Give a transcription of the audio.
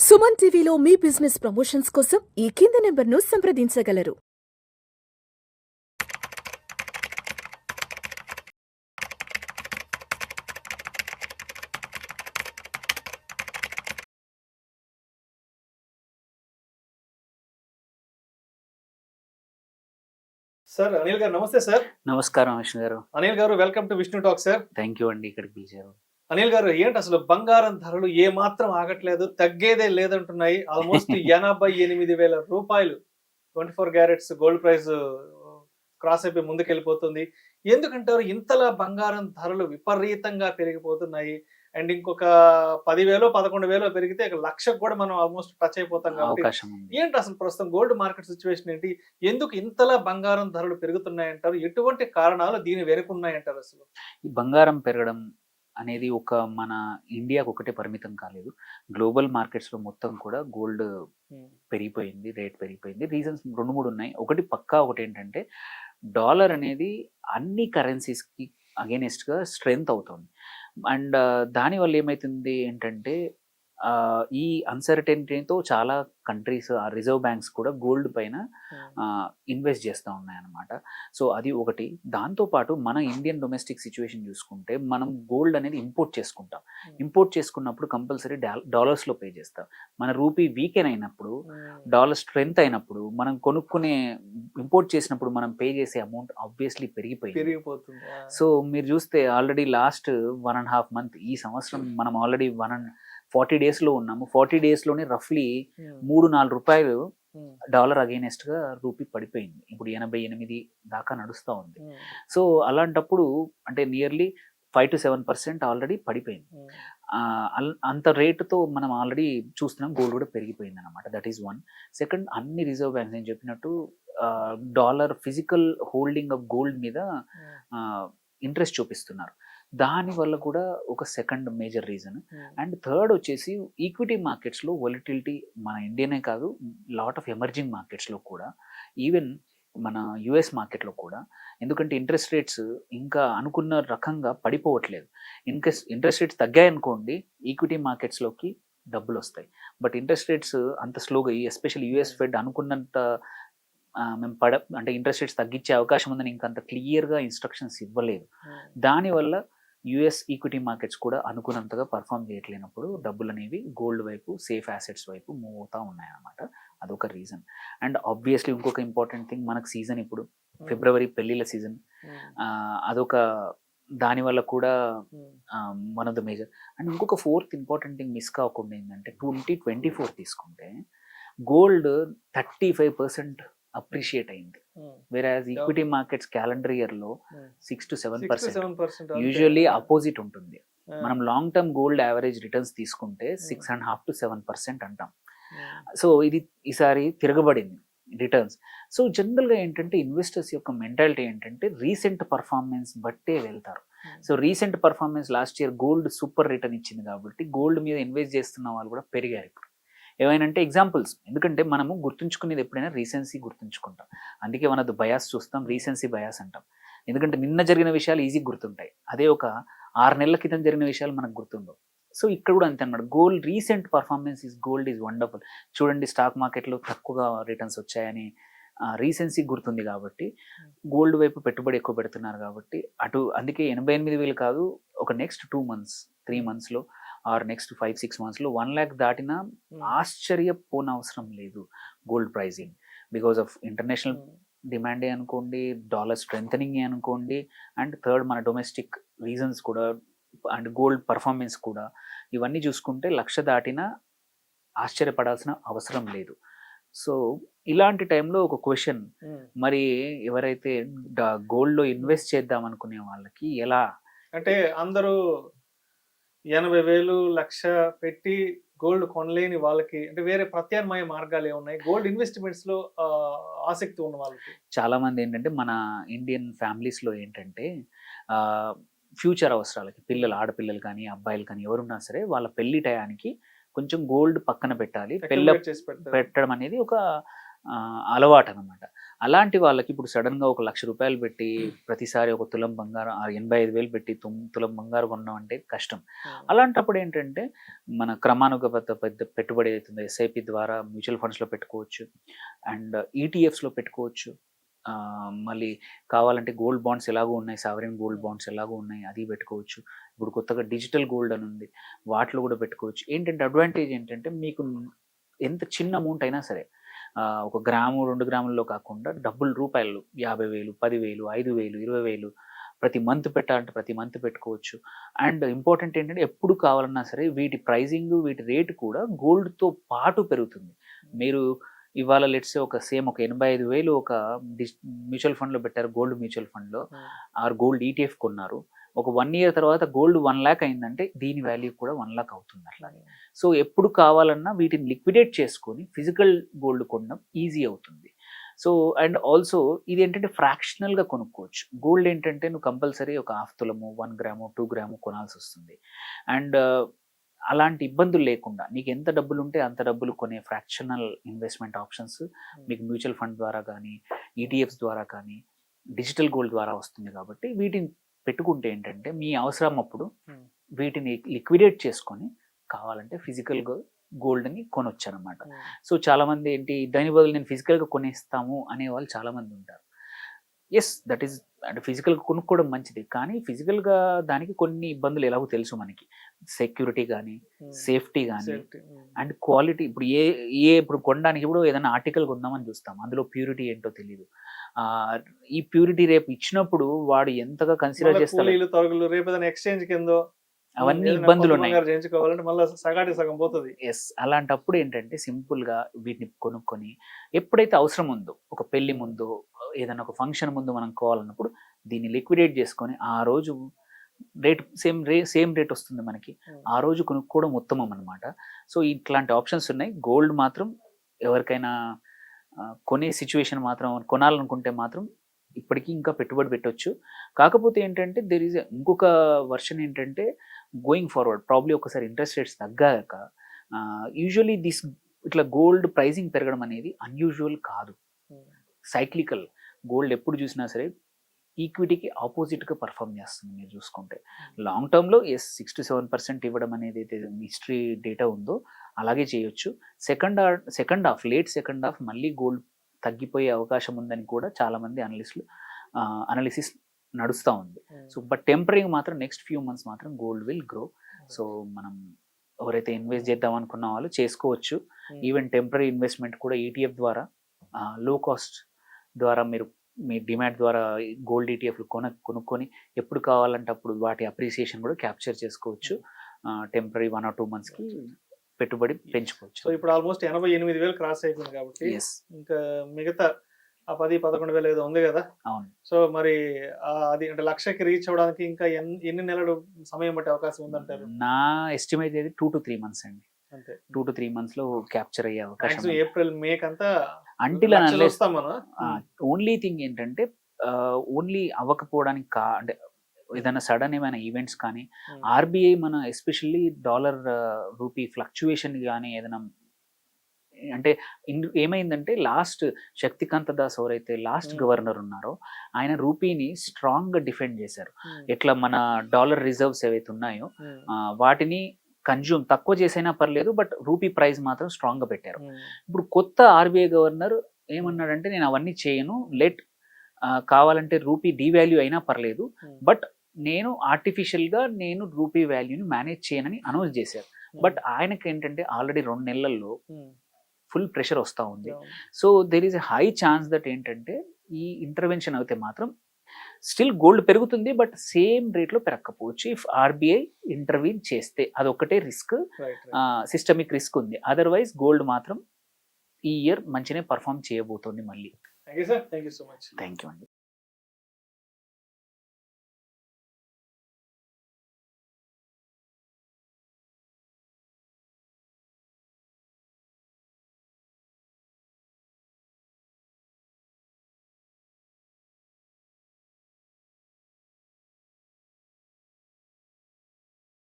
సుమన్ టీవీలో మీ business promotions కోసం ఈ కింది నెంబర్ను సంప్రదించగలరు. సార్ అనిల్ గారు నమస్తే సార్. నమస్కారం విష్ణు గారు. అనిల్ గారు welcome to Vishnu talk sir. Thank you అండి, ఇక్కడికి పిలిచారు. అనిల్ గారు ఏంటి అసలు బంగారం ధరలు ఏ మాత్రం ఆగట్లేదు, తగ్గేదే లేదంటున్నాయి. ఆల్మోస్ట్ 88,000 రూపాయలు 24 క్యారెట్స్ గోల్డ్ ప్రైస్ క్రాస్ అయిపోయి ముందుకెళ్ళిపోతుంది. ఎందుకంటారు ఇంతలా బంగారం ధరలు విపరీతంగా పెరిగిపోతున్నాయి? అండ్ ఇంకొక 10,000 11,000 పెరిగితే ఇక 1,00,000 కూడా మనం ఆల్మోస్ట్ టచ్ అయిపోతాం కాబట్టి అవకాశం ఉంది. ఏంటి అసలు ప్రస్తుతం గోల్డ్ మార్కెట్ సిచ్యువేషన్ ఏంటి? ఎందుకు ఇంతలా బంగారం ధరలు పెరుగుతున్నాయంటారు? ఎటువంటి కారణాలు దీని వెనుకున్నాయంటారు అసలు? ఈ బంగారం పెరగడం అనేది ఒక మన ఇండియాకు ఒకటే పరిమితం కాలేదు. గ్లోబల్ మార్కెట్స్లో మొత్తం కూడా గోల్డ్ పెరిగిపోయింది, రేట్ పెరిగిపోయింది. రీజన్స్ 2-3 ఉన్నాయి. ఒకటి పక్కా ఒకటి ఏంటంటే డాలర్ అనేది అన్ని కరెన్సీస్కి అగైనెస్ట్గా స్ట్రెంగ్త్ అవుతుంది. అండ్ దానివల్ల ఏమవుతుంది ఏంటంటే ఈ అన్సర్టెనిటీతో చాలా కంట్రీస్ రిజర్వ్ బ్యాంక్స్ కూడా గోల్డ్ పైన ఇన్వెస్ట్ చేస్తూ ఉన్నాయన్నమాట. సో అది ఒకటి. దాంతోపాటు మన ఇండియన్ డొమెస్టిక్ సిచ్యువేషన్ చూసుకుంటే మనం గోల్డ్ అనేది ఇంపోర్ట్ చేసుకుంటాం. ఇంపోర్ట్ చేసుకున్నప్పుడు కంపల్సరీ డాలర్స్లో పే చేస్తాం. మన రూపీ వీకెన్ అయినప్పుడు, డాలర్ స్ట్రెంగ్త్ అయినప్పుడు, మనం కొనుక్కునే ఇంపోర్ట్ చేసినప్పుడు మనం పే చేసే అమౌంట్ ఆబ్వియస్లీ పెరిగిపోతుంది. సో మీరు చూస్తే ఆల్రెడీ లాస్ట్ 1.5 మంత్, ఈ సంవత్సరం మనం ఆల్రెడీ 40 డేస్లో ఉన్నాము. 40 డేస్లోనే రఫ్లీ 3-4 రూపాయలు డాలర్ అగైనెస్ట్గా రూపీ పడిపోయింది. ఇప్పుడు 88 దాకా నడుస్తూ ఉంది. సో అలాంటప్పుడు అంటే నియర్లీ 5-7% ఆల్రెడీ పడిపోయింది. అంత రేటుతో మనం ఆల్రెడీ చూస్తున్నాం గోల్డ్ కూడా పెరిగిపోయింది అనమాట. That is one. సెకండ్, అన్ని రిజర్వ్ బ్యాంక్స్ నేను చెప్పినట్టు dollar physical holding of gold మీద ఇంట్రెస్ట్ చూపిస్తున్నారు. దానివల్ల కూడా ఒక second major reason. And third వచ్చేసి ఈక్విటీ మార్కెట్స్లో వొలటిలిటీ మన ఇండియానే కాదు, లాట్ ఆఫ్ ఎమర్జింగ్ మార్కెట్స్లో కూడా, ఈవెన్ మన యుఎస్ మార్కెట్లో కూడా. ఎందుకంటే ఇంట్రెస్ట్ రేట్స్ ఇంకా అనుకున్న రకంగా పడిపోవట్లేదు. ఇంట్రెస్ట్ రేట్స్ తగ్గాయనుకోండి, ఈక్విటీ మార్కెట్స్లోకి డబ్బులు వస్తాయి. బట్ ఇంట్రెస్ట్ రేట్స్ అంత స్లోగా, ఎస్పెషల్లీ యుఎస్ ఫెడ్ అనుకున్నంత మేము అంటే ఇంట్రెస్ట్ రేట్స్ తగ్గించే అవకాశం ఉందని ఇంకంత క్లియర్గా ఇన్స్ట్రక్షన్స్ ఇవ్వలేదు. దానివల్ల యుఎస్ ఈక్విటీ మార్కెట్స్ కూడా అనుకున్నంతగా పర్ఫామ్ చేయట్లేనప్పుడు డబ్బులు అనేవి గోల్డ్ వైపు, సేఫ్ యాసెట్స్ వైపు మూవ్ అవుతూ ఉన్నాయన్నమాట. అదొక రీజన్. అండ్ ఆబ్వియస్లీ ఇంకొక ఇంపార్టెంట్ థింగ్, మనకు సీజన్ ఇప్పుడు ఫిబ్రవరి పెళ్ళిళ్ళ సీజన్. అదొక దానివల్ల కూడా one of the major. And ఇంకొక ఫోర్త్ ఇంపార్టెంట్ థింగ్ మిస్ కాకుండా ఏంటంటే 2024 తీసుకుంటే గోల్డ్ 35% అప్రిషియేట్ అయింది. వేరాజ్ ఈక్విటీ మార్కెట్స్ క్యాలెండర్ ఇయర్లో 6-7%. యూజువల్లీ అపోజిట్ ఉంటుంది. మనం long term gold average returns తీసుకుంటే 6.5-7% అంటాం. సో ఇది ఈసారి తిరగబడింది రిటర్న్స్. సో జనరల్గా ఏంటంటే ఇన్వెస్టర్స్ యొక్క మెంటాలిటీ ఏంటంటే రీసెంట్ పర్ఫార్మెన్స్ బట్టే వెళ్తారు. So recent performance last year gold super return ఇచ్చింది కాబట్టి గోల్డ్ మీద ఇన్వెస్ట్ చేస్తున్న వాళ్ళు కూడా పెరిగారు ఇప్పుడు. ఏమైనంటే ఎగ్జాంపుల్స్, ఎందుకంటే మనము గుర్తుంచుకునేది ఎప్పుడైనా రీసెన్సీ గుర్తుంచుకుంటాం. అందుకే మనది బయాస్ చూస్తాం, రీసెన్సీ బయాస్ అంటాం. ఎందుకంటే నిన్న జరిగిన విషయాలు ఈజీగా గుర్తుంటాయి, అదే ఒక 6 నెలల క్రితం జరిగిన విషయాలు మనకు గుర్తుండవు. సో ఇక్కడ కూడా అంతే అనమాట. Gold recent performance gold is wonderful. చూడండి, స్టాక్ మార్కెట్లో తక్కువగా రిటర్న్స్ వచ్చాయని రీసెన్సీ గుర్తుంది కాబట్టి గోల్డ్ వైపు పెట్టుబడి ఎక్కువ పెడుతున్నారు కాబట్టి అందుకే 88,000 కాదు, ఒక నెక్స్ట్ 2 months 3 monthsలో ఆర్ నెక్స్ట్ 5-6 monthsలో 1 lakh దాటినా ఆశ్చర్యపోనవసరం లేదు gold pricing. Because of international డిమాండే అనుకోండి, డాలర్ స్ట్రెంథనింగ్ అనుకోండి, అండ్ థర్డ్ మన డొమెస్టిక్ రీజన్స్ కూడా, అండ్ గోల్డ్ పర్ఫార్మెన్స్ కూడా. ఇవన్నీ చూసుకుంటే 1,00,000 దాటినా ఆశ్చర్యపడాల్సిన అవసరం లేదు. సో ఇలాంటి టైంలో ఒక క్వశ్చన్, మరి ఎవరైతే గోల్డ్లో ఇన్వెస్ట్ చేద్దాం అనుకునే వాళ్ళకి ఎలా? అంటే అందరూ 80,000 1,00,000 పెట్టి గోల్డ్ కొనలేని వాళ్ళకి అంటే వేరే ప్రత్యామ్నాయ మార్గాలు ఏమున్నాయి గోల్డ్ ఇన్వెస్ట్మెంట్స్ లో ఆసక్తి ఉన్న వాళ్ళకి? చాలా మంది ఏంటంటే మన ఇండియన్ ఫ్యామిలీస్లో ఏంటంటే ఫ్యూచర్ అవసరాలకి, పిల్లలు, ఆడపిల్లలు కానీ అబ్బాయిలు కానీ ఎవరున్నా సరే, వాళ్ళ పెళ్లి టయానికి కొంచెం గోల్డ్ పక్కన పెట్టాలి, పెట్టడం అనేది ఒక అలవాటు అనమాట. అలాంటి వాళ్ళకి ఇప్పుడు సడన్గా ఒక ₹1,00,000 పెట్టి ప్రతిసారి ఒక తులం బంగారం 85,000 పెట్టి తులం బంగారం కొనడం అంటే కష్టం. అలాంటప్పుడు ఏంటంటే మన క్రమానుగత పెద్ద పెట్టుబడి అవుతుంది, ఎస్ఐపి ద్వారా మ్యూచువల్ ఫండ్స్లో పెట్టుకోవచ్చు అండ్ ఈటీఎఫ్స్లో పెట్టుకోవచ్చు. మళ్ళీ కావాలంటే గోల్డ్ బాండ్స్ ఎలాగో ఉన్నాయి, సావరెన్ గోల్డ్ బాండ్స్ ఎలాగో ఉన్నాయి, అది పెట్టుకోవచ్చు. ఇప్పుడు కొత్తగా డిజిటల్ గోల్డ్ అని ఉంది, వాటిలో కూడా పెట్టుకోవచ్చు. ఏంటంటే అడ్వాంటేజ్ ఏంటంటే మీకు ఎంత చిన్న అమౌంట్ అయినా సరే, 1 గ్రాము 2 గ్రాముల్లో కాకుండా డబ్బులు రూపాయలు 50,000, 10,000, 5,000, 20,000 ప్రతి మంత్ పెట్టాలంటే ప్రతి మంత్ పెట్టుకోవచ్చు. అండ్ ఇంపార్టెంట్ ఏంటంటే ఎప్పుడు కావాలన్నా సరే వీటి ప్రైజింగ్, వీటి రేటు కూడా గోల్డ్తో పాటు పెరుగుతుంది. మీరు ఇవాళ లెట్స్ ఒక 85,000 ఒక మ్యూచువల్ ఫండ్లో పెట్టారు, గోల్డ్ మ్యూచువల్ ఫండ్లో ఆర్ గోల్డ్ ఈటీఎఫ్ కొన్నారు. ఒక 1 year తర్వాత గోల్డ్ 1,00,000 అయిందంటే దీని వాల్యూ కూడా 1,00,000 అవుతుంది అట్లాగే. సో ఎప్పుడు కావాలన్నా వీటిని లిక్విడేట్ చేసుకొని ఫిజికల్ గోల్డ్ కొనడం ఈజీ అవుతుంది. సో అండ్ ఆల్సో ఇది ఏంటంటే ఫ్రాక్షనల్గా కొనుక్కోవచ్చు. గోల్డ్ ఏంటంటే నువ్వు కంపల్సరీ ఒక 1/2 తులము, 1 గ్రాము, 2 గ్రాము కొనాల్సి వస్తుంది. అండ్ అలాంటి ఇబ్బందులు లేకుండా నీకు ఎంత డబ్బులు ఉంటే అంత డబ్బులు కొనే ఫ్రాక్షనల్ ఇన్వెస్ట్మెంట్ ఆప్షన్స్ మీకు మ్యూచువల్ ఫండ్ ద్వారా కానీ, ఈటీఎఫ్స్ ద్వారా కానీ, డిజిటల్ గోల్డ్ ద్వారా వస్తుంది. కాబట్టి వీటిని పెట్టుకుంటే ఏంటంటే మీ అవసరం అప్పుడు వీటిని లిక్విడేట్ చేసుకొని కావాలంటే ఫిజికల్ గోల్డ్ని కొనొచ్చు అనమాట. సో చాలామంది ఏంటి దాని బదులు నేను ఫిజికల్గా కొనేస్తాము అనేవాళ్ళు చాలామంది ఉంటారు. ఎస్, దట్ ఈస్ అంటే ఫిజికల్గా కొనుక్కోవడం మంచిది, కానీ ఫిజికల్గా దానికి కొన్ని ఇబ్బందులు ఎలాగో తెలుసు మనకి. సెక్యూరిటీ కానీ, సేఫ్టీ కానీ అండ్ క్వాలిటీ. ఇప్పుడు ఇప్పుడు కొనడానికి ఇప్పుడు ఏదైనా ఆర్టికల్ కొందామని చూస్తాం, అందులో ప్యూరిటీ ఏంటో తెలియదు. ఈ ప్యూరిటీ రేపు ఇచ్చినప్పుడు వాడు ఎంతగా కన్సిడర్ చేస్తారు, ఎక్స్చేంజ్ కిందో అవన్నీ ఇబ్బందులు ఉన్నాయి. సగం పోతుంది. ఎస్, అలాంటప్పుడు ఏంటంటే సింపుల్గా వీటిని కొనుక్కొని ఎప్పుడైతే అవసరం ఉందో, ఒక పెళ్లి ముందు, ఏదైనా ఒక ఫంక్షన్ ముందు మనం కావాలన్నప్పుడు దీన్ని లిక్విడేట్ చేసుకొని ఆ రోజు రేట్ సేమ్ రేట్ వస్తుంది మనకి, ఆ రోజు కొనుక్కోవడం ఉత్తమం అనమాట. సో ఇట్లాంటి ఆప్షన్స్ ఉన్నాయి. గోల్డ్ మాత్రం ఎవరికైనా కొనే సిచ్యువేషన్ మాత్రం కొనాలనుకుంటే మాత్రం ఇప్పటికీ ఇంకా పెట్టుబడి పెట్టవచ్చు. కాకపోతే ఏంటంటే దెర్ ఈజ్ ఇంకొక వర్షన్ ఏంటంటే గోయింగ్ ఫార్వర్డ్ ప్రాబ్లీ ఒకసారి ఇంట్రెస్ట్ రేట్స్ తగ్గాక యూజువలీ ఇట్లా గోల్డ్ ప్రైజింగ్ పెరగడం అనేది అన్యూజువల్ కాదు, సైక్లికల్. గోల్డ్ ఎప్పుడు చూసినా సరే ఈక్విటీకి ఆపోజిట్గా పర్ఫామ్ చేస్తుంది. మీరు చూసుకుంటే లాంగ్ టర్మ్లో 6 to 7% ఇవ్వడం అనేది అయితే హిస్టరీ డేటా ఉందో అలాగే చేయొచ్చు. Second half late second half మళ్ళీ గోల్డ్ తగ్గిపోయే అవకాశం ఉందని కూడా చాలామంది అనాలిసిస్ నడుస్తూ ఉంది. సో బట్ టెంపరీ మాత్రం నెక్స్ట్ ఫ్యూ మంత్స్ మాత్రం గోల్డ్ విల్ గ్రో. సో మనం ఎవరైతే ఇన్వెస్ట్ చేద్దాం అనుకున్న వాళ్ళు చేసుకోవచ్చు. ఈవెన్ టెంపరీ ఇన్వెస్ట్మెంట్ కూడా ఈటీఎఫ్ ద్వారా లో కాస్ట్ ద్వారా మీరు మీ డిమాట్ ద్వారా గోల్డ్ ఈటీఎఫ్లు కొనుక్కొని ఎప్పుడు కావాలంటే అప్పుడు వాటి అప్రిసియేషన్ కూడా క్యాప్చర్ చేసుకోవచ్చు. టెంపరీ 1 or 2 monthsకి పెట్టుబడి పెంచుకోవచ్చు. సో ఇప్పుడు ఆల్మోస్ట్ 88,000 క్రాస్ అయిపోయింది కాబట్టి ఇంకా మిగతా 10-11,000 ఏదో ఉంది కదా. అవును. సో మరి అది అంటే 1,00,000కి రీచ్ అవ్వడానికి ఇంకా ఎన్ని నెలలు సమయం పట్టే అవకాశం ఉందంటారు? నా ఎస్టిమేట్ అయితే 2 to 3 months అండి. అంతే, 2 to 3 months లో క్యాప్చర్ అయ్యే అవకాశం. ఏప్రిల్ మే కంతా అంటిల్ ఓన్లీ థింగ్ ఏంటంటే ఓన్లీ అవ్వకపోవడానికి అంటే ఏదైనా సడన్ ఏమైనా ఈవెంట్స్ కానీ, ఆర్బీఐ మన ఎస్పెషల్లీ డాలర్ రూపీ ఫ్లక్చుయేషన్ కానీ ఏదైనా అంటే ఏమైందంటే లాస్ట్ శక్తికాంత దాస్ ఎవరైతే లాస్ట్ గవర్నర్ ఉన్నారో ఆయన రూపీని స్ట్రాంగ్ గా డిఫెండ్ చేశారు. ఎట్లా మన డాలర్ రిజర్వ్స్ ఏవైతే ఉన్నాయో వాటిని కన్జ్యూమ్ తక్కువ చేసైనా పర్లేదు, బట్ రూపీ ప్రైస్ మాత్రం స్ట్రాంగ్ గా పెట్టారు. ఇప్పుడు కొత్త ఆర్బీఐ గవర్నర్ ఏమన్నాడంటే నేను అవన్నీ చేయను, కావాలంటే రూపీ డివాల్యూ అయినా పర్లేదు, బట్ నేను ఆర్టిఫిషియల్ గా నేను రూపీ వాల్యూని మేనేజ్ చేయనని అనౌన్స్ చేశారు. బట్ ఆయనకి ఏంటంటే ఆల్రెడీ 2 నెలల్లో ఫుల్ ప్రెషర్ వస్తూ ఉంది. So there is a high chance that ఏంటంటే ఈ ఇంటర్వెన్షన్ అయితే మాత్రం స్టిల్ గోల్డ్ పెరుగుతుంది, బట్ సేమ్ రేట్లో పెరగకపోవచ్చు. ఇఫ్ ఆర్బీఐ ఇంటర్వ్యూన్ చేస్తే అదొక్కటే రిస్క్, సిస్టమిక్ రిస్క్ ఉంది. అదర్వైజ్ గోల్డ్ మాత్రం ఈ ఇయర్ మంచినే పర్ఫామ్ చేయబోతోంది మళ్ళీ. Thank you sir, thank you so much. Thank you అండి.